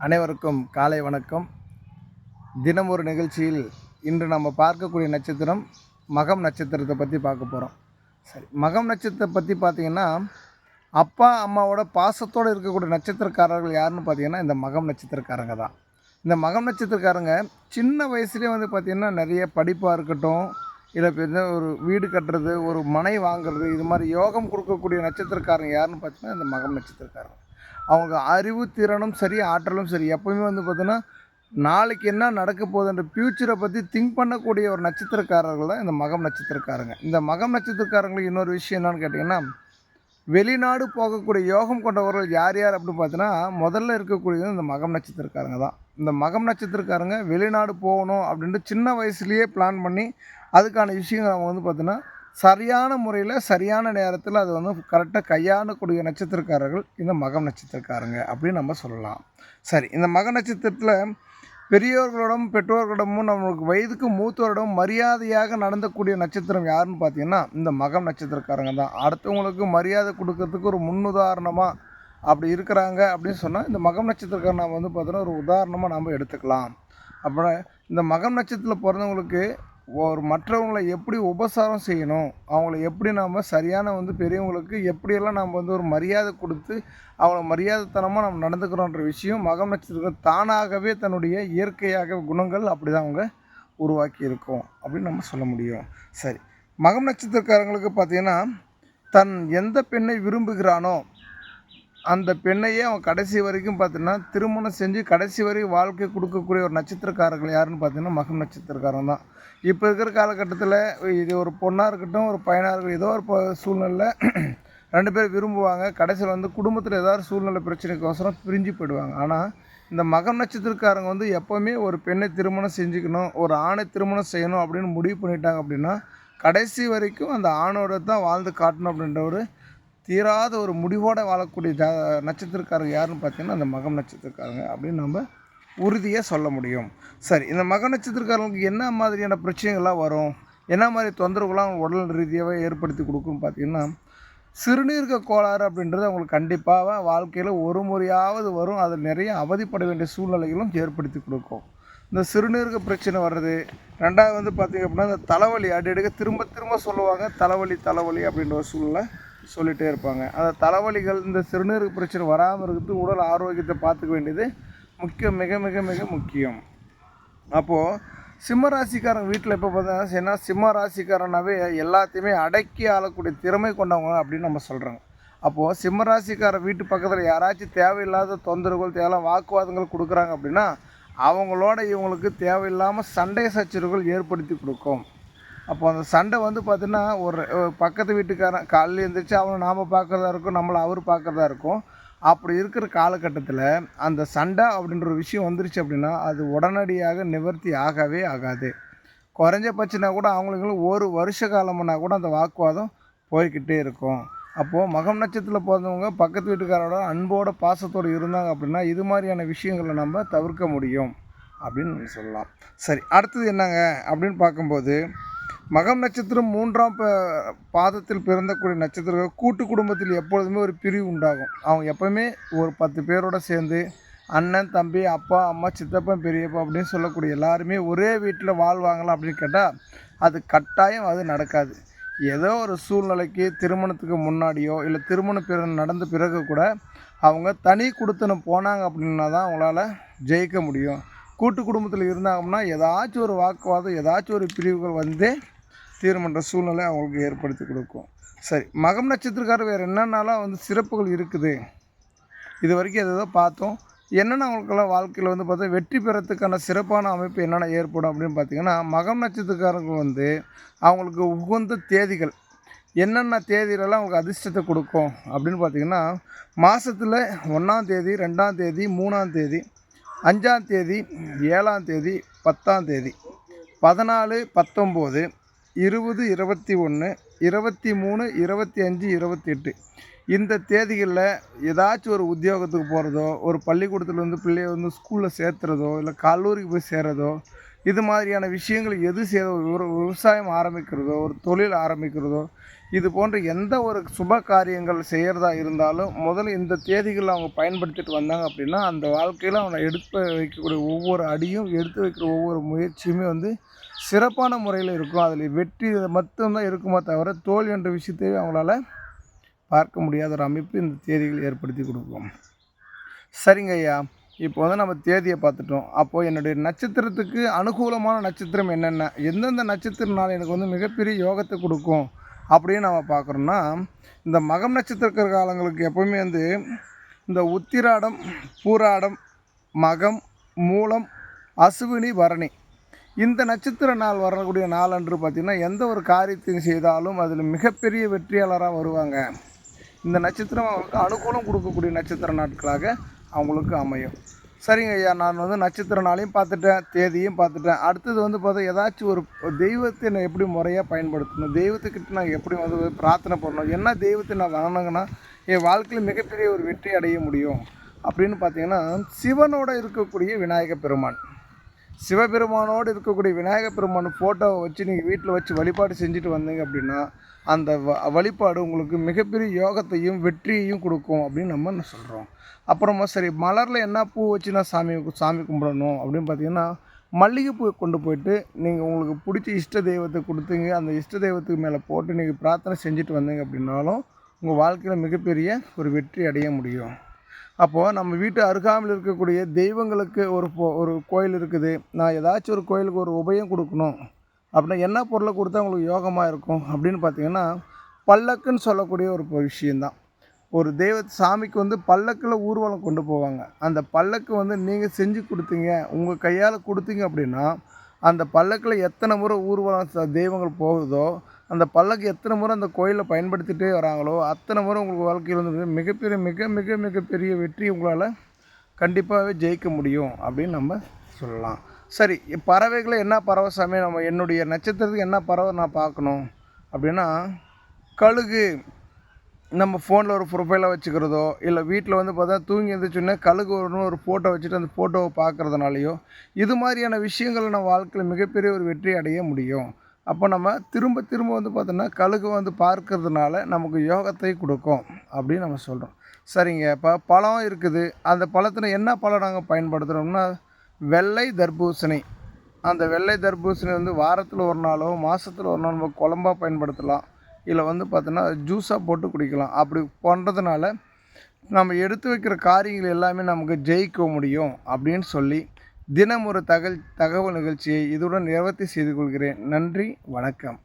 அனைவருக்கும் காலை வணக்கம். தினம் ஒரு நிகழ்ச்சியில் இன்று நம்ம பார்க்கக்கூடிய நட்சத்திரம் மகம் நட்சத்திரத்தை பற்றி பார்க்க போகிறோம். சரி, மகம் நட்சத்திரத்தை பற்றி பார்த்திங்கன்னா, அப்பா அம்மாவோட பாசத்தோடு இருக்கக்கூடிய நட்சத்திரக்காரர்கள் யாருன்னு பார்த்திங்கன்னா இந்த மகம் நட்சத்திரக்காரங்க தான். இந்த மகம் நட்சத்திரக்காரங்க சின்ன வயசுலேயே வந்து பார்த்திங்கன்னா நிறைய படிப்பாக இருக்கட்டும், இல்லை ஒரு வீடு கட்டுறது, ஒரு மனை வாங்குறது, இது மாதிரி யோகம் கொடுக்கக்கூடிய நட்சத்திரக்காரங்க யாருன்னு பார்த்திங்கன்னா இந்த மகம் நட்சத்திரக்காரங்க. அவங்க அறிவு திறனும் சரி, ஆற்றலும் சரி, எப்போயுமே வந்து பார்த்தீங்கன்னா நாளைக்கு என்ன நடக்க போகுதுன்ற ஃப்யூச்சரை பற்றி திங்க் பண்ணக்கூடிய ஒரு நட்சத்திரக்காரர்கள் தான் இந்த மகம் நட்சத்திரக்காரங்க. இந்த மகம் நட்சத்திரக்காரங்களுக்கு இன்னொரு விஷயம் என்னென்னு கேட்டிங்கன்னா, வெளிநாடு போகக்கூடிய யோகம் கொண்டவர்கள் யார் யார் அப்படின்னு பார்த்தீங்கன்னா, முதல்ல இருக்கக்கூடியது இந்த மகம் நட்சத்திரக்காரங்க தான். இந்த மகம் நட்சத்திரக்காரங்க வெளிநாடு போகணும் அப்படின்ட்டு சின்ன வயசுலேயே பிளான் பண்ணி அதுக்கான விஷயங்கள் அவங்க வந்து பார்த்தீங்கன்னா சரியான முறையில் சரியான நேரத்தில் அது வந்து கரெக்டாக கையாளக்கூடிய நட்சத்திரக்காரர்கள் இந்த மகம் நட்சத்திரக்காரங்க அப்படின்னு நம்ம சொல்லலாம். சரி, இந்த மக நட்சத்திரத்தில் பெரியோர்களிடம் பெற்றோர்களிடமும் நம்மளுக்கு வயதுக்கு மூத்தோரிடம் மரியாதையாக நடந்தக்கூடிய நட்சத்திரம் யாருன்னு பார்த்தீங்கன்னா இந்த மகம் நட்சத்திரக்காரங்க தான். அடுத்தவங்களுக்கு மரியாதை கொடுக்கறதுக்கு ஒரு முன்னுதாரணமாக அப்படி இருக்கிறாங்க அப்படின்னு சொன்னால் இந்த மகம் நட்சத்திரக்காரன் நம்ம வந்து பார்த்தோன்னா ஒரு உதாரணமாக நாம் எடுத்துக்கலாம். அப்புறம் இந்த மகம் நட்சத்திரத்தில் பிறந்தவங்களுக்கு ஒரு மற்றவங்களை எப்படி உபசாரம் செய்யணும், அவங்கள எப்படி நாம் சரியான வந்து பெரியவங்களுக்கு எப்படியெல்லாம் நம்ம வந்து ஒரு மரியாதை கொடுத்து அவங்கள மரியாதைத்தனமாக நம்ம நடந்துக்கிறோன்ற விஷயம் மகம் நட்சத்திரம் தானாகவே தன்னுடைய இயற்கையாக குணங்கள் அப்படி தான் அவங்க உருவாக்கி இருக்கும் அப்படின்னு நம்ம சொல்ல முடியும். சரி, மகம் நட்சத்திரக்காரங்களுக்கு பார்த்திங்கன்னா தன் எந்த பெண்ணை விரும்புகிறானோ அந்த பெண்ணையே அவன் கடைசி வரைக்கும் பார்த்தீங்கன்னா திருமணம் செஞ்சு கடைசி வரைக்கும் வாழ்க்கை கொடுக்கக்கூடிய ஒரு நட்சத்திரக்காரர்கள் யாருன்னு பார்த்தீங்கன்னா மகம் நட்சத்திரக்காரன் தான். இப்போ இருக்கிற காலகட்டத்தில் இது ஒரு பொண்ணாக இருக்கட்டும், ஒரு பையனாக இருக்கட்டும், ஏதோ ஒரு சூழ்நிலை ரெண்டு பேர் விரும்புவாங்க. கடைசியில் வந்து குடும்பத்தில் ஏதாவது சூழ்நிலை பிரச்சனைக்கோசரம் பிரிஞ்சு போயிடுவாங்க. ஆனால் இந்த மகம் நட்சத்திரக்காரங்க வந்து எப்போவுமே ஒரு பெண்ணை திருமணம் செஞ்சுக்கணும், ஒரு ஆணை திருமணம் செய்யணும் அப்படின்னு முடிவு பண்ணிட்டாங்க அப்படின்னா கடைசி வரைக்கும் அந்த ஆணோட தான் வாழ்ந்து காட்டணும் அப்படின்ற ஒரு தீராத ஒரு முடிவோடு வாழக்கூடிய நட்சத்திரக்காரங்க யாருன்னு பார்த்தீங்கன்னா அந்த மகம் நட்சத்திரக்காரங்க அப்படின்னு நம்ம உறுதியாக சொல்ல முடியும். சரி, இந்த மக நட்சத்திரக்காரங்களுக்கு என்ன மாதிரியான பிரச்சனைகள்லாம் வரும், என்ன மாதிரி தொந்தரவுகள்லாம் உடல் ரீதியாகவே ஏற்படுத்தி கொடுக்குன்னு பார்த்தீங்கன்னா, சிறுநீரக கோளாறு அப்படின்றது அவங்களுக்கு கண்டிப்பாக வாழ்க்கையில் ஒரு முறையாவது வரும். அதில் நிறைய அவதிப்பட வேண்டிய சூழ்நிலைகளும் ஏற்படுத்தி கொடுக்கும். இந்த சிறுநீரக பிரச்சனை வர்றது, ரெண்டாவது வந்து பார்த்திங்க அப்படின்னா இந்த தலைவலி அடிக்கடி திரும்ப திரும்ப சொல்லுவாங்க, தலைவலி அப்படின்ற ஒரு சூழ்நிலை சொல்லிகிட்டே இருப்பாங்க. அந்த தலைவலிகள் இந்த சிறுநீரக பிரச்சனை வராமல் இருக்கிறது உடல் ஆரோக்கியத்தை பார்த்துக்க வேண்டியது முக்கியம், மிக மிக மிக முக்கியம். அப்போது சிம்ம ராசிக்காரங்க வீட்டில் எப்போ பார்த்தீங்கன்னா ஏன்னா சிம்ம ராசிக்காரனாவே எல்லாத்தையுமே அடக்கி ஆளக்கூடிய திறமை கொண்டவங்க அப்படின்னு நம்ம சொல்கிறோங்க. அப்போது சிம்ம ராசிக்கார வீட்டு பக்கத்தில் யாராச்சும் தேவையில்லாத தொந்தரவுகள் தேவையில்லாத வாக்குவாதங்கள் கொடுக்குறாங்க அப்படின்னா அவங்களோட இவங்களுக்கு தேவையில்லாமல் சண்டை சச்சரவுகள் ஏற்படுத்தி கொடுக்கும். அப்போ அந்த சண்டை வந்து பார்த்திங்கன்னா ஒரு பக்கத்து வீட்டுக்காரன் காலையில் எழுந்திரிச்சு அவனை நாம் பார்க்குறதா இருக்கும், நம்மளை அவர் பார்க்குறதா இருக்கும். அப்படி இருக்கிற காலகட்டத்தில் அந்த சண்டை அப்படின்ற ஒரு விஷயம் வந்துருச்சு அப்படின்னா அது உடனடியாக நிவர்த்தி ஆகவே ஆகாது. குறைஞ்சபட்சனா கூட அவங்களுக்கும் ஒரு வருஷ காலம்னா கூட அந்த வாக்குவாதம் போய்கிட்டே இருக்கும். அப்போது மகம் நட்சத்திரத்தில் பிறந்தவங்க பக்கத்து வீட்டுக்காரோட அன்போட பாசத்தோடு இருந்தாங்க அப்படின்னா இது மாதிரியான விஷயங்களை நம்ம தவிர்க்க முடியும் அப்படின்னு சொல்லலாம். சரி, அடுத்தது என்னங்க அப்படின்னு பார்க்கும்போது மகம் நட்சத்திரம் 3ஆம் பாதத்தில் பிறந்தக்கூடிய நட்சத்திரம் கூட்டு குடும்பத்தில் எப்பொழுதுமே ஒரு பிரிவு உண்டாகும். அவங்க எப்போவுமே ஒரு 10 பேரோடு சேர்ந்து அண்ணன் தம்பி அப்பா அம்மா சித்தப்பன் பெரியப்பா அப்படின்னு சொல்லக்கூடிய எல்லாருமே ஒரே வீட்டில் வாழ்வாங்களா அப்படின்னு கேட்டால் அது கட்டாயம் அது நடக்காது. ஏதோ ஒரு சூழ்நிலைக்கு திருமணத்துக்கு முன்னாடியோ இல்லை திருமணம் நடந்த பிறகு கூட அவங்க தனி குடித்தனம் போனாங்க அப்படின்னா தான் அவங்களால ஜெயிக்க முடியும். கூட்டு குடும்பத்தில் இருந்தாங்கன்னா ஏதாச்சும் ஒரு வாக்குவாதம் ஏதாச்சும் ஒரு பிரிவுகள் வந்து தீர்மான்ற சூழ்நிலை அவங்களுக்கு ஏற்படுத்தி கொடுக்கும். சரி, மகம் நட்சத்திரக்காரர் வேறு என்னென்னலாம் வந்து சிறப்புகள் இருக்குது இது வரைக்கும் எதோ பார்த்தோம். என்னென்ன அவங்களுக்கெல்லாம் வாழ்க்கையில் வந்து பார்த்தா வெற்றி பெறத்துக்கான சிறப்பான அமைப்பு என்னென்ன ஏற்படும் அப்படின்னு பார்த்திங்கன்னா மகம் நட்சத்திரக்காரர்கள் வந்து அவங்களுக்கு உகந்த தேதிகள் என்னென்ன தேதியிலலாம் அவங்களுக்கு அதிர்ஷ்டத்தை கொடுக்கும் அப்படின்னு பார்த்திங்கன்னா மாதத்தில் 1ஆம் தேதி 2ஆம் தேதி 3ஆம் தேதி 5ஆம் தேதி 7ஆம் தேதி 10ஆம் தேதி 14 19 20 21 23 25 28 இந்த தேதிகளில் ஏதாச்சும் ஒரு உத்தியோகத்துக்கு போகிறதோ ஒரு பள்ளிக்கூடத்தில் வந்து பிள்ளைய வந்து ஸ்கூலில் சேர்த்துறதோ இல்லை கல்லூரிக்கு போய் சேர்கிறதோ இது மாதிரியான விஷயங்கள் எது செய்ய ஒரு விவசாயம் ஆரம்பிக்கிறதோ ஒரு தொழில் ஆரம்பிக்கிறதோ இது போன்ற எந்த ஒரு சுப காரியங்கள் செய்கிறதா இருந்தாலும் முதல்ல இந்த தேதிகளில் அவங்க பயன்படுத்திட்டு வந்தாங்க அப்படின்னா அந்த வாழ்க்கையில் அவங்க எடுத்து வைக்கக்கூடிய ஒவ்வொரு அடியும் எடுத்து வைக்கிற ஒவ்வொரு முயற்சியுமே வந்து சிறப்பான முறையில் இருக்கும். அதில் வெற்றி மட்டும்தான் இருக்குமே தவிர தோல்வி என்ற விஷயத்தையே அவங்களால பார்க்க முடியாத ஒரு அமைப்பு இந்த தேதிகள் ஏற்படுத்தி கொடுக்கும். சரிங்க ஐயா, இப்போ வந்து நம்ம தேதியை பார்த்துட்டோம். அப்போது என்னுடைய நட்சத்திரத்துக்கு அனுகூலமான நட்சத்திரம் என்னென்ன, எந்தெந்த நட்சத்திரனால எனக்கு வந்து மிகப்பெரிய யோகத்தை கொடுக்கும் அப்படின்னு நம்ம பார்க்குறோம்னா, இந்த மகம் நட்சத்திர காலங்களுக்கு எப்போவுமே வந்து இந்த உத்திராடம், பூராடம், மகம், மூலம், அசுவினி, பரணி இந்த நட்சத்திர நாள் வரக்கூடிய நாளன்று பார்த்திங்கன்னா எந்த ஒரு காரியத்தையும் செய்தாலும் அதில் மிகப்பெரிய வெற்றியாளராக வருவாங்க. இந்த நட்சத்திரம் அவங்களுக்கு அனுகூலம் கொடுக்கக்கூடிய நட்சத்திர நாட்களாக அவங்களுக்கு அமையும். சரிங்க ஐயா, நான் வந்து நட்சத்திர நாளையும் பார்த்துட்டேன், தேதியும் பார்த்துட்டேன். அடுத்தது வந்து பார்த்தா ஏதாச்சும் ஒரு தெய்வத்தை நான் எப்படி முறையாக பயன்படுத்தணும், தெய்வத்துக்கிட்ட நான் எப்படி வந்து பிரார்த்தனை பண்ணணும், என்ன தெய்வத்தை நான் வணங்கினா என் வாழ்க்கையில் மிகப்பெரிய ஒரு வெற்றி அடைய முடியும் அப்படின்னு பார்த்தீங்கன்னா, சிவனோட இருக்கக்கூடிய விநாயக பெருமான், சிவபெருமானோடு இருக்கக்கூடிய விநாயகர் பெருமான் ஃபோட்டோவை வச்சு நீங்கள் வீட்டில் வச்சு வழிபாடு செஞ்சுட்டு வந்தீங்க அப்படின்னா அந்த வழிபாடு உங்களுக்கு மிகப்பெரிய யோகத்தையும் வெற்றியையும் கொடுக்கும் அப்படின்னு நம்ம சொல்கிறோம். அப்புறமா சரி, மலரில் என்ன பூ வச்சு நான் சாமி கும்பிடணும் அப்படின்னு பார்த்தீங்கன்னா, மல்லிகைப்பூ கொண்டு போயிட்டு நீங்கள் உங்களுக்கு பிடிச்ச இஷ்ட தெய்வத்தை கொடுத்தீங்க, அந்த இஷ்ட தெய்வத்துக்கு மேலே போட்டு நீங்கள் பிரார்த்தனை செஞ்சுட்டு வந்தீங்க அப்படின்னாலும் உங்கள் வாழ்க்கையில் மிகப்பெரிய ஒரு வெற்றி அடைய முடியும். அப்போது நம்ம வீட்டு அருகாமையில் இருக்கக்கூடிய தெய்வங்களுக்கு ஒரு கோயில் இருக்குது, நான் ஏதாச்சும் ஒரு கோயிலுக்கு ஒரு உபயம் கொடுக்கணும் அப்படின்னா என்ன பொருளை கொடுத்தா உங்களுக்கு யோகமாக இருக்கும் அப்படின்னு பார்த்தீங்கன்னா, பல்லக்குன்னு சொல்லக்கூடிய ஒரு விஷயந்தான். ஒரு சாமிக்கு வந்து பல்லக்கில் ஊர்வலம் கொண்டு போவாங்க. அந்த பல்லக்கு வந்து நீங்கள் செஞ்சு கொடுத்தீங்க, உங்கள் கையால் கொடுத்தீங்க அப்படின்னா அந்த பல்லக்கில் எத்தனை முறை ஊர்வலம் தெய்வங்கள் போகுதோ, அந்த பல்லக்கு எத்தனை முறை அந்த கோயிலில் பயன்படுத்திகிட்டே வராங்களோ அத்தனை முறை உங்களுக்கு வாழ்க்கையில் வந்து மிகப்பெரிய மிக மிக மிகப்பெரிய வெற்றி உங்களால் கண்டிப்பாகவே ஜெயிக்க முடியும் அப்படின்னு நம்ம சொல்லலாம். சரி, பறவைகளை என்ன பறவை சாமி, நம்ம என்னுடைய நட்சத்திரத்துக்கு என்ன பறவை நான் பார்க்கணும் அப்படின்னா, கழுகு. நம்ம ஃபோனில் ஒரு ப்ரொஃபைலாக வச்சுக்கிறதோ இல்லை வீட்டில் வந்து பார்த்தா தூங்கி எழுந்திரிச்சோன்னே கழுகு ஒரு ஃபோட்டோ வச்சுட்டு அந்த ஃபோட்டோவை பார்க்குறதுனாலையோ இது மாதிரியான விஷயங்கள் நம்ம வாழ்க்கையில் மிகப்பெரிய ஒரு வெற்றி அடைய முடியும். அப்போ நம்ம திரும்ப திரும்ப வந்து பார்த்தோன்னா கழுகு வந்து பார்க்கறதுனால நமக்கு யோகத்தை கொடுக்கும் அப்படின்னு நம்ம சொல்கிறோம். சரிங்க, இப்போ பழம் இருக்குது, அந்த பழத்தில் என்ன பழம் நாங்கள் பயன்படுத்துகிறோம்னா வெள்ளை தர்பூசணி. அந்த வெள்ளை தர்பூசணி வந்து வாரத்தில் ஒரு நாளோ மாதத்தில் ஒரு நாள் நம்ம குழம்பா பயன்படுத்தலாம், இல்லை வந்து பார்த்தோன்னா ஜூஸாக போட்டு குடிக்கலாம். அப்படி பண்ணுறதுனால நம்ம எடுத்து வைக்கிற காரியங்கள் எல்லாமே நமக்கு ஜெயிக்க முடியும் அப்படின்னு சொல்லி தினம் ஒரு தகவல் நிகழ்ச்சியை இதுடன் நிவர்த்தி செய்து கொள்கிறேன். நன்றி, வணக்கம்.